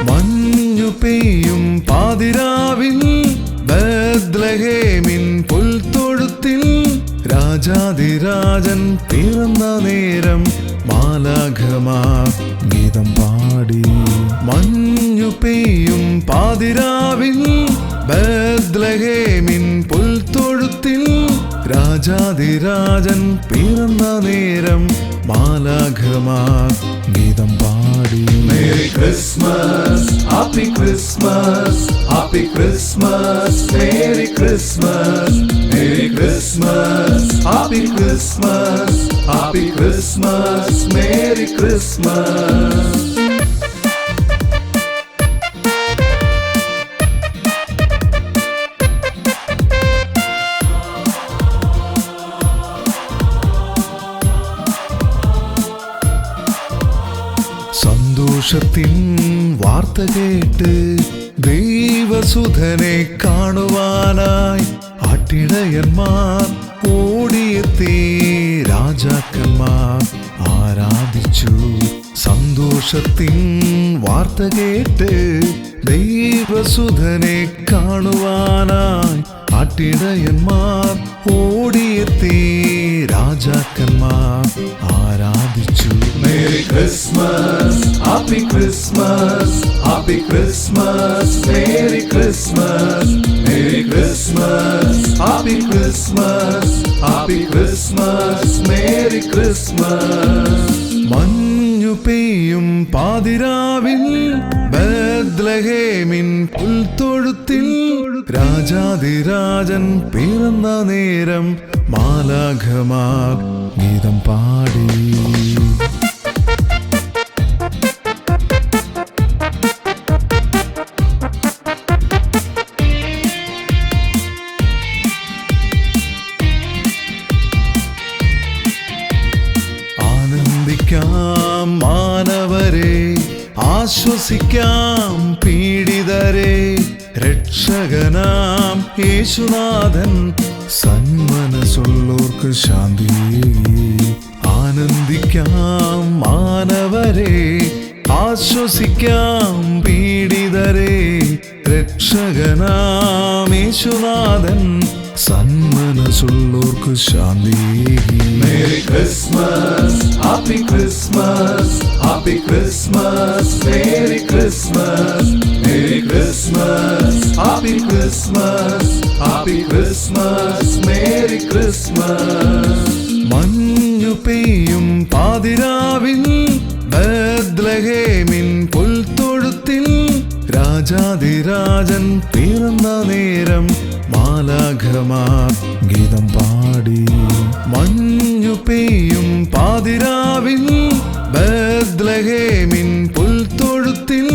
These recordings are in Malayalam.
മഞ്ഞു പെയ്യും പാതിരാവിൽ ബേത്ലഹേമിൻ പുൽത്തൊഴുത്തിൽ രാജാധിരാജൻ പിറന്ന നേരം മാലാഖമാർ ഗീതം പാടി. മഞ്ഞു പെയ്യും പാതിരാവിൽ ബേത്ലഹേമിൻ പുൽത്തൊഴുത്തിൽ രാജാധിരാജൻ പിറന്ന നേരം മാലാഖമാർ ഗീതം പാടി. Merry Christmas, Happy Christmas, Happy Christmas, Merry Christmas, Merry Christmas, Happy Christmas, Happy Christmas, Merry Christmas. സന്തോഷത്തിൻ വാർത്ത കേട്ട് ദൈവസുധനെ കാണുവാനായി ആട്ടിടയന്മാർ ഓടിയെത്തി. രാജാക്കന്മാർ ആരാധിച്ചു. സന്തോഷത്തിൻ വാർത്ത കേട്ട് ദൈവസുധനെ കാണുവാനായി ആട്ടിടയന്മാർ ഓടിയെത്തി. രാജാക്കന്മാർ ആരാധിച്ചു. Merry Christmas, Happy Christmas, Happy Christmas, Merry Christmas, Merry Christmas, Happy Christmas, Happy Christmas, Merry Christmas. മഞ്ഞു പെയ്യും പാതിരാവിൽ ബേത്ലഹേമിൻ പുൽത്തൊഴുത്തിൽ രാജാധിരാജൻ പിറന്ന നേരം മാലാഖമാർ ഗീതം പാടി. ആനന്ദിക്കാം മാനവരെ, ആശ്വസിക്കാം പീഡിതരെ, രക്ഷകനാം യേശുനാഥൻ സന്മനസ്സുള്ളോർക്ക് ശാന്തി. ആനന്ദിക്കാം മാനവരെ, ആശ്വസിക്കാം പീഡിതരെ, രക്ഷകനാം യേശുനാഥൻ സന്മനസ്സുള്ളോർക്ക് ശാന്തി. Merry Christmas, Happy Christmas, Happy Christmas, Merry Christmas, Merry Christmas, Happy Christmas, Happy Christmas, Merry Christmas. മഞ്ഞു പെയ്യും പാതിരാവിൽ ബേത്ലഹേമിൻ പുൽത്തൊഴുത്തിൽ രാജാധിരാജൻ പിറന്ന നേരം മാലാഖമാർ ഗീതം പാടി. മഞ്ഞു പെയ്യും പാതിരാവിൽ ബേത്ലഹേമിൻ പുൽത്തൊഴുത്തിൽ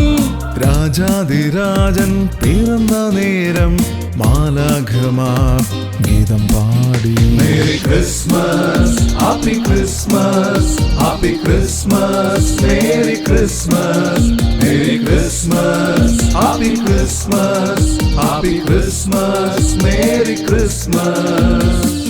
രാജാധിരാജൻ പിറന്ന നേരം മാലാഖമാർ ഗീതം പാടി. Merry Christmas, Happy Christmas, Happy Christmas, Merry Christmas, Merry Christmas, Happy Christmas, Happy Christmas, Merry Christmas.